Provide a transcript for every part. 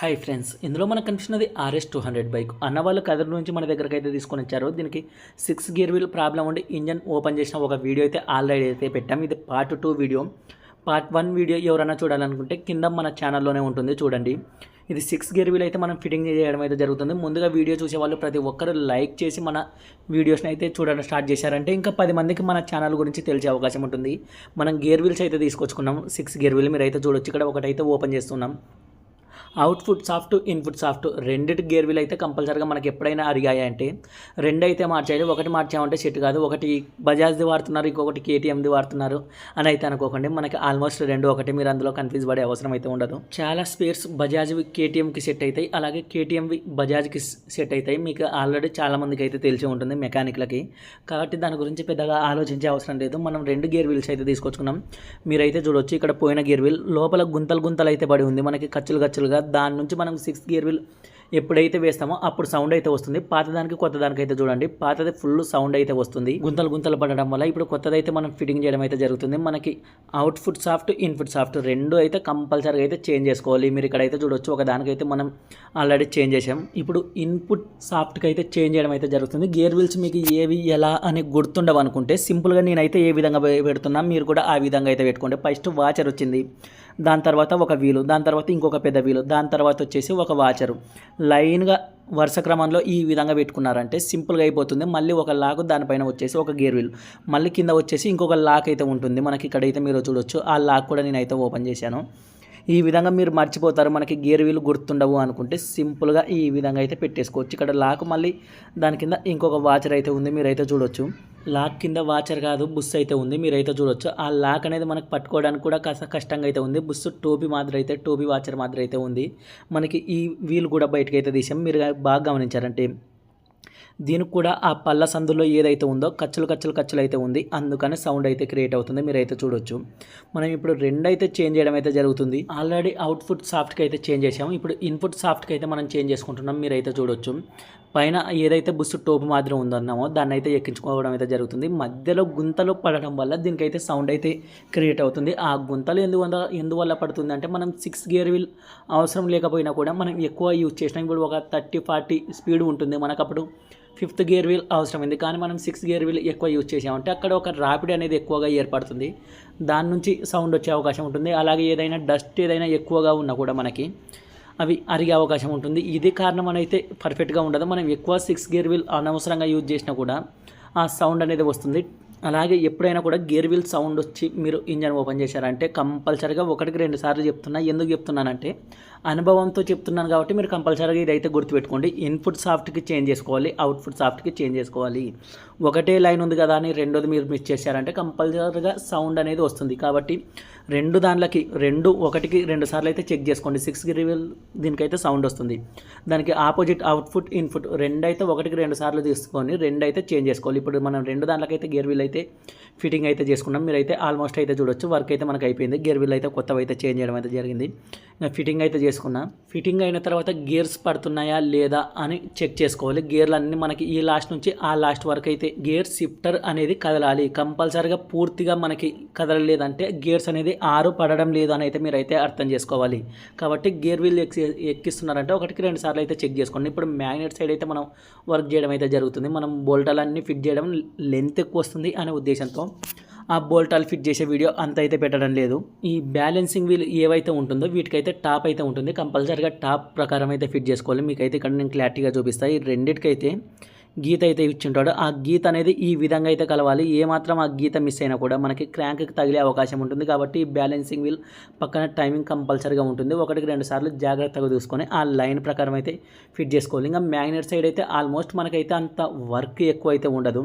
Hi friends, ఇందులో మనకు కనిపిస్తున్నది RS 200 బైక్. అన్నవాళ్ళు కదర్ నుంచి మన దగ్గరకు అయితే తీసుకొని వచ్చారు. దీనికి 6 గేర్ వీల్ ప్రాబ్లం ఉండి ఇంజన్ ఓపెన్ చేసిన ఒక వీడియో అయితే ఆల్రెడీ అయితే పెట్టాం. ఇది పార్ట్ 2 వీడియో. పార్ట్ 1 వీడియో ఎవరైనా చూడాలనుకుంటే కింద మన ఛానల్లోనే ఉంటుంది, చూడండి. ఇది 6 గేర్ వీల్ అయితే మనం ఫిట్టింగ్ చేయడం అయితే జరుగుతుంది. ముందుగా వీడియో చూసే వాళ్ళు ప్రతి ఒక్కరు లైక్ చేసి మన వీడియోస్ని అయితే చూడడం స్టార్ట్ చేశారంటే ఇంకా 10 మందికి మన ఛానల్ గురించి తెలిసే అవకాశం ఉంటుంది. మనం గేర్ వీల్స్ అయితే తీసుకొచ్చుకున్నాం. 6 గేర్ వీల్ మీరు అయితే చూడొచ్చు. ఇక్కడ ఒకటైతే ఓపెన్ చేస్తున్నాం. అవుట్పుట్ సాఫ్ట్, ఇన్పుట్ సాఫ్ట్ రెండిటి గేర్ వీల్ అయితే కంపల్సరీగా మనకి ఎప్పుడైనా అరిగాయంటే రెండు అయితే మార్చాలి. ఒకటి మార్చామంటే సెట్ కాదు. ఒకటి బజాజ్ది వాడుతున్నారు, ఇంకొకటి కేటీఎంది వాడుతున్నారు అని అయితే అనుకోకండి. మనకి ఆల్మోస్ట్ రెండు ఒకటి, మీరు అందులో కన్ఫ్యూజ్ పడే అవసరం అయితే ఉండదు. చాలా స్పేర్స్ బజాజ్వి కేటీఎంకి సెట్ అవుతాయి, అలాగే కేటీఎంవి బజాజ్కి సెట్ అవుతాయి. మీకు ఆల్రెడీ చాలామందికి అయితే తెలిసి ఉంటుంది మెకానిక్లకి, కాబట్టి దాని గురించి పెద్దగా ఆలోచించే అవసరం లేదు. మనం రెండు గేర్ వీల్స్ అయితే తీసుకొచ్చుకున్నాం. మీరైతే చూడొచ్చు, ఇక్కడ పోయిన గేర్ వీల్ లోపల గుంతలు అయితే పడి ఉంది, మనకి కచ్చులుగా. దాని నుంచి మనం 6 గేర్ వీల్ ఎప్పుడైతే వేస్తామో అప్పుడు సౌండ్ అయితే వస్తుంది. పాతదానికి కొత్త దానికి అయితే చూడండి, పాతది ఫుల్ సౌండ్ అయితే వస్తుంది గుంతలు పడడం వల్ల. ఇప్పుడు కొత్తదైతే మనం ఫిట్టింగ్ చేయడం అయితే జరుగుతుంది. మనకి అవుట్పుట్ సాఫ్ట్, ఇన్పుట్ సాఫ్ట్ రెండు అయితే కంపల్సరీగా అయితే చేంజ్ చేసుకోవాలి. మీరు ఇక్కడైతే చూడొచ్చు, ఒక దానికైతే మనం ఆల్రెడీ చేంజ్ చేసాం. ఇప్పుడు ఇన్పుట్ సాఫ్ట్కి అయితే చేంజ్ చేయడం అయితే జరుగుతుంది. గేర్ వీల్స్ మీకు ఏవి ఎలా అని గుర్తుండవు అనుకుంటే సింపుల్గా నేనైతే ఏ విధంగా పెడుతున్నా మీరు కూడా ఆ విధంగా అయితే పెట్టుకోండి. ఫస్ట్ వాచర్ వచ్చింది, దాని తర్వాత ఒక వీలు, దాని తర్వాత ఇంకొక పెద్ద వీలు, దాని తర్వాత వచ్చేసి ఒక వాచరు. లైన్గా వరుస క్రమంలో ఈ విధంగా పెట్టుకున్నారంటే సింపుల్గా అయిపోతుంది. మళ్ళీ ఒక లాక్, దానిపైన వచ్చేసి ఒక గేర్ వీల్, మళ్ళీ కింద వచ్చేసి ఇంకొక లాక్ అయితే ఉంటుంది. మనకి ఇక్కడైతే మీరు చూడొచ్చు, ఆ లాక్ కూడా నేనైతే ఓపెన్ చేశాను. ఈ విధంగా మీరు మర్చిపోతారు, మనకి గేర్ వీలు గుర్తుండవు అనుకుంటే సింపుల్గా ఈ విధంగా అయితే పెట్టేసుకోవచ్చు. ఇక్కడ లాక్, మళ్ళీ దాని కింద ఇంకొక వాచర్ అయితే ఉంది, మీరైతే చూడొచ్చు. లాక్ కింద వాచర్ కాదు, బుస్ అయితే ఉంది, మీరైతే చూడొచ్చు. ఆ లాక్ అనేది మనకు పట్టుకోవడానికి కూడా కాస్త కష్టంగా అయితే ఉంది. బుస్ టోపీ మాదిరి అయితే, టోపీ వాచర్ మాదిరి అయితే ఉంది. మనకి ఈ వీల్ కూడా బయటకు అయితే తీసాం. మీరు బాగా గమనించారంటే దీనికి కూడా ఆ పళ్ళ సందులో ఏదైతే ఉందో కచ్చులు అయితే ఉంది, అందుకని సౌండ్ అయితే క్రియేట్ అవుతుంది. మీరైతే చూడొచ్చు. మనం ఇప్పుడు రెండు అయితే చేంజ్ చేయడం అయితే జరుగుతుంది. ఆల్రెడీ అవుట్పుట్ సాఫ్ట్కి అయితే చేంజ్ చేసాము, ఇప్పుడు ఇన్పుట్ సాఫ్ట్కి అయితే మనం చేంజ్ చేసుకుంటున్నాం. మీరైతే చూడొచ్చు, పైన ఏదైతే బుస్సు టోపు మాదిరి ఉందన్నామో దాన్ని అయితే ఎక్కించుకోవడం అయితే జరుగుతుంది. మధ్యలో గుంతలు పడడం వల్ల దీనికైతే సౌండ్ అయితే క్రియేట్ అవుతుంది. ఆ గుంతలు ఎందువల్ల పడుతుంది అంటే మనం 6 గేర్ వీల్ అవసరం లేకపోయినా కూడా మనం ఎక్కువ యూజ్ చేసినాం. ఇప్పుడు ఒక 30-40 స్పీడ్ ఉంటుంది మనకు, అప్పుడు 5th గేర్ వీల్ అవసరమైంది. కానీ మనం 6 గేర్ వీల్ ఎక్కువ యూజ్ చేసామంటే అక్కడ ఒక ర్యాపిడ్ అనేది ఎక్కువగా ఏర్పడుతుంది, దాని నుంచి సౌండ్ వచ్చే అవకాశం ఉంటుంది. అలాగే ఏదైనా డస్ట్ ఏదైనా ఎక్కువగా ఉన్నా కూడా మనకి అవి అరిగే అవకాశం ఉంటుంది. ఇది కారణం అయితే పర్ఫెక్ట్గా ఉండదు. మనం ఎక్కువ 6 గేర్ వీల్ అనవసరంగా యూజ్ చేసినా కూడా ఆ సౌండ్ అనేది వస్తుంది. అలాగే ఎప్పుడైనా కూడా గేర్ వీల్ సౌండ్ వచ్చి మీరు ఇంజన్ ఓపెన్ చేశారంటే కంపల్సరీగా 1-2 సార్లు చెప్తున్నా. ఎందుకు చెప్తున్నానంటే అనుభవంతో చెప్తున్నాను కాబట్టి మీరు కంపల్సరీగా ఇదైతే గుర్తుపెట్టుకోండి. ఇన్పుట్ సాఫ్ట్కి చేంజ్ చేసుకోవాలి, అవుట్పుట్ సాఫ్ట్కి చేంజ్ చేసుకోవాలి. ఒకటే లైన్ ఉంది కదా అని రెండోది మీరు మిస్ చేశారంటే కంపల్సరీగా సౌండ్ అనేది వస్తుంది. కాబట్టి దానికి 1-2 సార్లు అయితే చెక్ చేసుకోండి. 6 గేర్ వీల్ దీనికైతే సౌండ్ వస్తుంది, దానికి ఆపోజిట్ అవుట్పుట్, ఇన్పుట్ రెండు అయితే 1-2 సార్లు తీసుకొని రెండు అయితే చేంజ్ చేసుకోవాలి. ఇప్పుడు మనం దాంట్లోకైతే గేర్ వీల్ అయితే ఫిట్టింగ్ అయితే చేసుకున్నాం. మీరైతే ఆల్మోస్ట్ అయితే చూడొచ్చు, వర్క్ అయితే మనకు అయిపోయింది. గేర్ వీల్ అయితే కొత్తవి అయితే చేంజ్ చేయడం అయితే జరిగింది. ఫిట్టింగ్ అయితే చేసుకున్నా. ఫిట్టింగ్ అయిన తర్వాత గేర్స్ పడుతున్నాయా లేదా అని చెక్ చేసుకోవాలి. గేర్లు అన్నీ మనకి ఈ లాస్ట్ నుంచి ఆ లాస్ట్ వరకు అయితే గేర్ షిఫ్టర్ అనేది కదలాలి. కంపల్సరీగా పూర్తిగా మనకి కదలలేదంటే గేర్స్ అనేది పడడం లేదు అని అయితే మీరైతే అర్థం చేసుకోవాలి. కాబట్టి గేర్ వీల్ ఎక్కిస్తున్నారంటే 1-2 సార్లు అయితే చెక్ చేసుకోండి. ఇప్పుడు మ్యాగ్నెట్ సైడ్ అయితే మనం వర్క్ చేయడం అయితే జరుగుతుంది. మనం బోల్టాలన్నీ ఫిట్ చేయడం లెంత్ ఎక్కువ వస్తుంది అనే ఉద్దేశంతో ఆ బోల్టాలు ఫిట్ చేసే వీడియో అంత అయితే పెట్టడం లేదు. ఈ బ్యాలెన్సింగ్ వీల్ ఏవైతే ఉంటుందో వీటికైతే టాప్ అయితే ఉంటుంది, కంపల్సరీగా టాప్ ప్రకారం అయితే ఫిట్ చేసుకోవాలి. మీకైతే ఇక్కడ నేను క్లారిటీగా చూపిస్తాను. ఈ రెండింటికైతే గీత అయితే ఇచ్చింటాడు, ఆ గీత అనేది ఈ విధంగా అయితే కలవాలి. ఏమాత్రం ఆ గీత మిస్ అయినా కూడా మనకి క్రాంక్కి తగిలే అవకాశం ఉంటుంది. కాబట్టి ఈ బ్యాలెన్సింగ్ వీల్ పక్కన టైమింగ్ కంపల్సరీగా ఉంటుంది. 1-2 సార్లు జాగ్రత్తగా చూసుకొని ఆ లైన్ ప్రకారం అయితే ఫిట్ చేసుకోవాలి. ఇంకా మ్యాగ్నెట్ సైడ్ అయితే ఆల్మోస్ట్ మనకైతే అంత వర్క్ ఎక్కువ అయితే ఉండదు,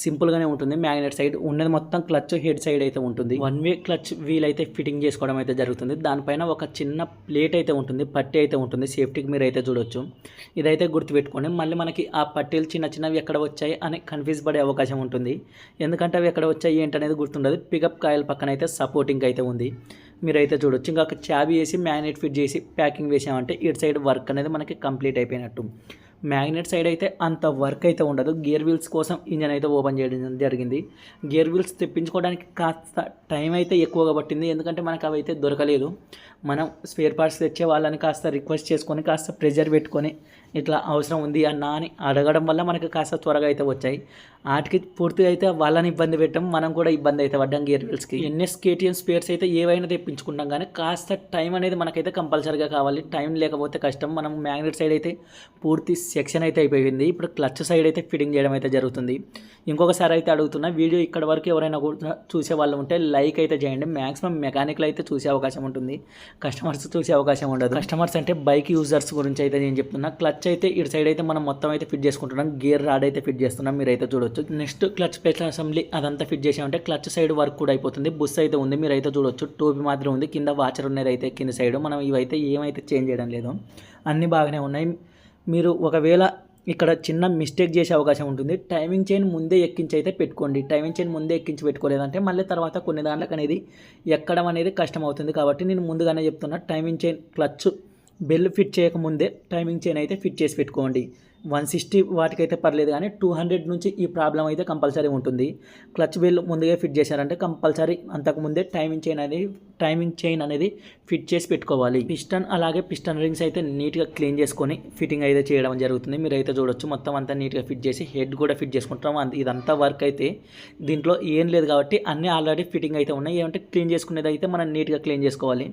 సింపుల్గానే ఉంటుంది. మ్యాగ్నెట్ సైడ్ ఉన్నది మొత్తం క్లచ్ హెడ్ సైడ్ అయితే ఉంటుంది. 1 వే క్లచ్ వీల్ అయితే ఫిట్టింగ్ చేసుకోవడం అయితే జరుగుతుంది. దానిపైన ఒక చిన్న ప్లేట్ అయితే ఉంటుంది, పట్టీ అయితే ఉంటుంది సేఫ్టీకి, మీరు అయితే చూడొచ్చు. ఇదైతే గుర్తుపెట్టుకోండి. మళ్ళీ మనకి ఆ పట్టీలు చిన్నవి ఎక్కడ వచ్చాయి అని కన్ఫ్యూజ్ పడే అవకాశం ఉంటుంది. ఎందుకంటే అవి ఎక్కడ వచ్చాయి ఏంటనేది గుర్తుండదు. పికప్ కాయిల్ పక్కన అయితే సపోర్టింగ్ అయితే ఉంది, మీరైతే చూడొచ్చు. ఇంకా చాబీ వేసి మ్యాగ్నెట్ ఫిట్ చేసి ప్యాకింగ్ వేసామంటే ఇటు సైడ్ వర్క్ అనేది మనకి కంప్లీట్ అయిపోయినట్టు. మ్యాగ్నెట్ సైడ్ అయితే అంత వర్క్ అయితే ఉండదు. గేర్ వీల్స్ కోసం ఇంజన్ అయితే ఓపెన్ చేయడం జరిగింది. గేర్ వీల్స్ తెప్పించుకోవడానికి కాస్త టైం అయితే ఎక్కువగా పట్టింది, ఎందుకంటే మనకు అవి అయితే దొరకలేదు. మనం స్పేర్ పార్ట్స్ తెచ్చే వాళ్ళని కాస్త రిక్వెస్ట్ చేసుకొని కాస్త ప్రెజర్ పెట్టుకొని ఇట్లా అవసరం ఉంది అన్నా అని అడగడం వల్ల మనకు కాస్త త్వరగా అయితే వచ్చాయి. వాటికి పూర్తిగా అయితే వాళ్ళని ఇబ్బంది పెట్టాం, మనం కూడా ఇబ్బంది అయితే పడ్డాం. గేర్ వీల్స్కి ఎన్ఎస్ కేటీఎం స్పేర్స్ అయితే ఏవైనా తెప్పించుకుంటాం, కానీ కాస్త టైం అనేది మనకైతే కంపల్సరీగా కావాలి. టైం లేకపోతే కష్టం. మనం మ్యాగ్నెట్ సైడ్ అయితే పూర్తి సెక్షన్ అయితే అయిపోయింది. ఇప్పుడు క్లచ్ సైడ్ అయితే ఫిట్టింగ్ చేయడం అయితే జరుగుతుంది. ఇంకొకసారి అయితే అడుగుతున్నా, వీడియో ఇక్కడ వరకు ఎవరైనా కూడా చూసే వాళ్ళు ఉంటే లైక్ అయితే చేయండి. మ్యాక్సిమం మెకానిక్లు అయితే చూసే అవకాశం ఉంటుంది, కస్టమర్స్ చూసే అవకాశం ఉండదు. కస్టమర్స్ అంటే బైక్ యూజర్స్ గురించి అయితే నేను చెప్తున్నా. క్లచ్ అయితే ఇటు సైడ్ అయితే మనం మొత్తం అయితే ఫిట్ చేసుకుంటున్నాం. గేర్ రాడ్ అయితే ఫిట్ చేస్తున్నాం, మీరైతే చూడొచ్చు. నెక్స్ట్ క్లచ్ ప్లేట్ అసెంబ్లీ అదంతా ఫిట్ చేసామంటే క్లచ్ సైడ్ వర్క్ కూడా అయిపోతుంది. బుస్ అయితే ఉంది, మీరైతే చూడొచ్చు. టోపీ మాత్రం ఉంది, కింద వాచర్ ఉన్నది అయితే కింద సైడ్. మనం ఇవైతే ఏమైతే చేంజ్ చేయడం లేదు, అన్నీ బాగానే ఉన్నాయి. మీరు ఒకవేళ ఇక్కడ చిన్న మిస్టేక్ చేసే అవకాశం ఉంటుంది. టైమింగ్ చైన్ ముందే ఎక్కించి అయితే పెట్టుకోండి. టైమింగ్ చైన్ ముందే ఎక్కించి పెట్టుకోలేదంటే మళ్ళీ తర్వాత కొన్ని దాంట్లకు అనేది ఎక్కడం అనేది కష్టం అవుతుంది. కాబట్టి నేను ముందుగానే చెప్తున్నా, timing chain clutch bell fit చేయకముందే టైమింగ్ చైన్ అయితే ఫిట్ చేసి పెట్టుకోండి. 160 వాటికైతే పర్లేదు, కానీ 200 నుంచి ఈ ప్రాబ్లం అయితే కంపల్సరీ ఉంటుంది. క్లచ్ బెల్ ముందుగా ఫిట్ చేశారంటే కంపల్సరీ అంతకుముందే టైమింగ్ చైన్ అనేది ఫిట్ చేసి పెట్టుకోవాలి. పిస్టన్ అలాగే పిస్టన్ రింగ్స్ అయితే నీట్గా క్లీన్ చేసుకొని ఫిట్టింగ్ అయితే చేయడం జరుగుతుంది. మీరైతే చూడొచ్చు, మొత్తం అంతా నీట్గా ఫిట్ చేసి హెడ్ కూడా ఫిట్ చేసుకుంటాం. ఇదంతా వర్క్ అయితే దీంట్లో ఏం లేదు కాబట్టి అన్నీ ఆల్రెడీ ఫిట్టింగ్ అయితే ఉన్నాయి. ఏమంటే క్లీన్ చేసుకునేది అయితే మనం నీట్గా క్లీన్ చేసుకోవాలి.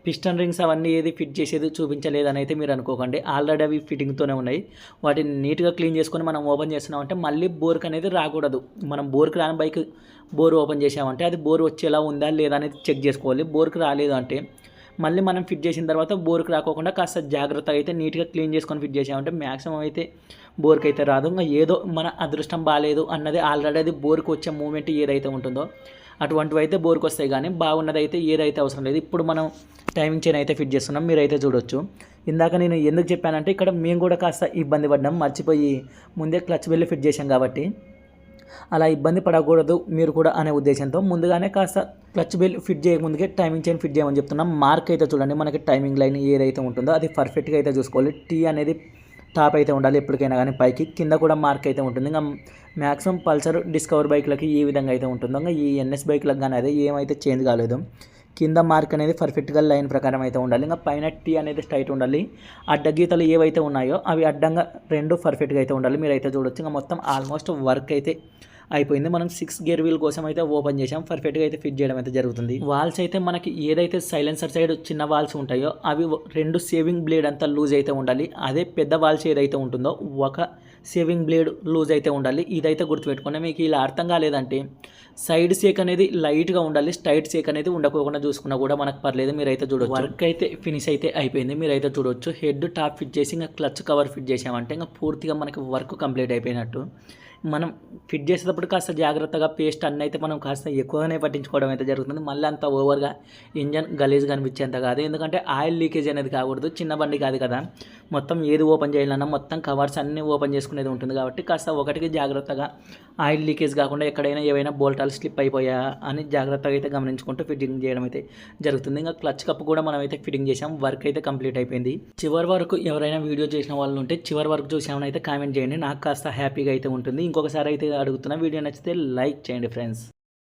పిస్టన్ రింగ్స్ అవన్నీ ఏది ఫిట్ చేసేది చూపించలేదని అయితే మీరు అనుకోకండి, ఆల్రెడీ అవి ఫిట్టింగ్తోనే ఉన్నాయి. వాటిని నీట్గా క్లీన్ చేసుకొని మనం ఓపెన్ చేస్తున్నామంటే మళ్ళీ బోర్క్ అనేది రాకూడదు. మనం బోర్క్ రాని బైక్ బోర్ ఓపెన్ చేసామంటే అది బోర్ వచ్చేలా ఉందా లేదా అనేది చెక్ చేసుకోవాలి. బోర్క్ రాలేదు అంటే మళ్ళీ మనం ఫిట్ చేసిన తర్వాత బోర్క్ రాకోకుండా కాస్త జాగ్రత్తగా అయితే నీట్గా క్లీన్ చేసుకొని ఫిట్ చేసామంటే మ్యాక్సిమం అయితే బోర్క్ అయితే రాదు. ఇంకా ఏదో మన అదృష్టం బాగాలేదు అన్నది ఆల్రెడీ అది బోర్క్ వచ్చే మూమెంట్ ఏదైతే ఉంటుందో అటువంటివి అయితే బోర్కి వస్తాయి, కానీ బాగున్నది అయితే ఏదైతే అవసరం లేదు. ఇప్పుడు మనం టైమింగ్ చైన్ అయితే ఫిట్ చేస్తున్నాం, మీరైతే చూడొచ్చు. ఇందాక నేను ఎందుకు చెప్పానంటే ఇక్కడ మేము కూడా కాస్త ఇబ్బంది పడ్డాం, మర్చిపోయి ముందే క్లచ్ బెల్ ఫిట్ చేసాం కాబట్టి అలా ఇబ్బంది పడకూడదు మీరు కూడా అనే ఉద్దేశంతో ముందుగానే కాస్త క్లచ్ బెల్ ఫిట్ చేయకముందుకే టైమింగ్ చైన్ ఫిట్ చేయమని చెప్తున్నాం. మార్క్ అయితే చూడండి, మనకి టైమింగ్ లైన్ ఏదైతే ఉంటుందో అది పర్ఫెక్ట్గా అయితే చూసుకోవాలి. టీ అనేది టాప్ అయితే ఉండాలి ఎప్పటికైనా, కానీ పైకి కింద కూడా మార్క్ అయితే ఉంటుంది. ఇంకా మ్యాక్సిమం పల్సర్ డిస్కవర్ బైక్లకి ఈ విధంగా అయితే ఉంటుందో, ఇంకా ఈ ఎన్ఎస్ బైక్లకు కానీ అదే ఏమైతే చేంజ్ కాలేదు. కింద మార్క్ అనేది పర్ఫెక్ట్గా లైన్ ప్రకారం అయితే ఉండాలి. ఇంకా పైన టీ అనేది స్ట్రైట్ ఉండాలి. అడ్డ గీతలు ఏవైతే ఉన్నాయో అవి అడ్డంగా రెండు పర్ఫెక్ట్గా అయితే ఉండాలి. మీరైతే చూడొచ్చు. ఇంకా మొత్తం ఆల్మోస్ట్ వర్క్ అయితే అయిపోయింది. మనం 6 గేర్ వీల్ కోసం అయితే ఓపెన్ చేసాం, పర్ఫెక్ట్గా అయితే ఫిట్ చేయడం అయితే జరుగుతుంది. వాల్స్ అయితే మనకి ఏదైతే సైలెన్సర్ సైడ్ చిన్న వాల్స్ ఉంటాయో అవి 2 సేవింగ్ బ్లేడ్ అంతా లూజ్ అయితే ఉండాలి. అదే పెద్ద వాల్స్ ఏదైతే ఉంటుందో ఒక సేవింగ్ బ్లేడ్ లూజ్ అయితే ఉండాలి. ఇదైతే గుర్తుపెట్టుకోండి. మీకు ఇలా అర్థం కాలేదంటే సైడ్ సేక్ అనేది లైట్గా ఉండాలి, స్ట్రైట్ సేక్ అనేది ఉండకోకుండా చూసుకున్నా కూడా మనకు పర్లేదు. మీరైతే చూడొచ్చు. వర్క్ అయితే ఫినిష్ అయితే అయిపోయింది, మీరైతే చూడొచ్చు. హెడ్ టాప్ ఫిట్ చేసి ఇంకా క్లచ్ కవర్ ఫిట్ చేసామంటే ఇంకా పూర్తిగా మనకి వర్క్ కంప్లీట్ అయిపోయినట్టు. మనం ఫిట్ చేసేటప్పుడు కాస్త జాగ్రత్తగా పేస్ట్ అన్నీ అయితే మనం కాస్త ఎక్కువగానే పట్టించుకోవడం అయితే జరుగుతుంది. మళ్ళీ అంత ఓవర్గా ఇంజన్ గలీజ్గా అనిపించేంత కాదు, ఎందుకంటే ఆయిల్ లీకేజ్ అనేది కాకూడదు. చిన్న బండి కాదు కదా, మొత్తం ఏది ఓపెన్ చేయాలన్నా మొత్తం కవర్స్ అన్నీ ఓపెన్ చేసుకునేది ఉంటుంది. కాబట్టి కాస్త ఒకటికి జాగ్రత్తగా ఆయిల్ లీకేజ్ కాకుండా ఎక్కడైనా ఏవైనా బోల్టాలు స్లిప్ అయిపోయా అని జాగ్రత్తగా అయితే గమనించుకుంటూ ఫిట్టింగ్ చేయడం అయితే జరుగుతుంది. ఇంకా క్లచ్ కప్ కూడా మనం అయితే ఫిట్టింగ్ చేసాం, వర్క్ అయితే కంప్లీట్ అయిపోయింది. చివరి వరకు ఎవరైనా వీడియో చేసిన వాళ్ళు ఉంటే చివరి వరకు చూసామని అయితే కామెంట్ చేయండి, నాకు కాస్త హ్యాపీగా అయితే ఉంటుంది. ఇంకొకసారి అయితే అడుగుతున్నా, వీడియో నచ్చితే లైక్ చేయండి ఫ్రెండ్స్.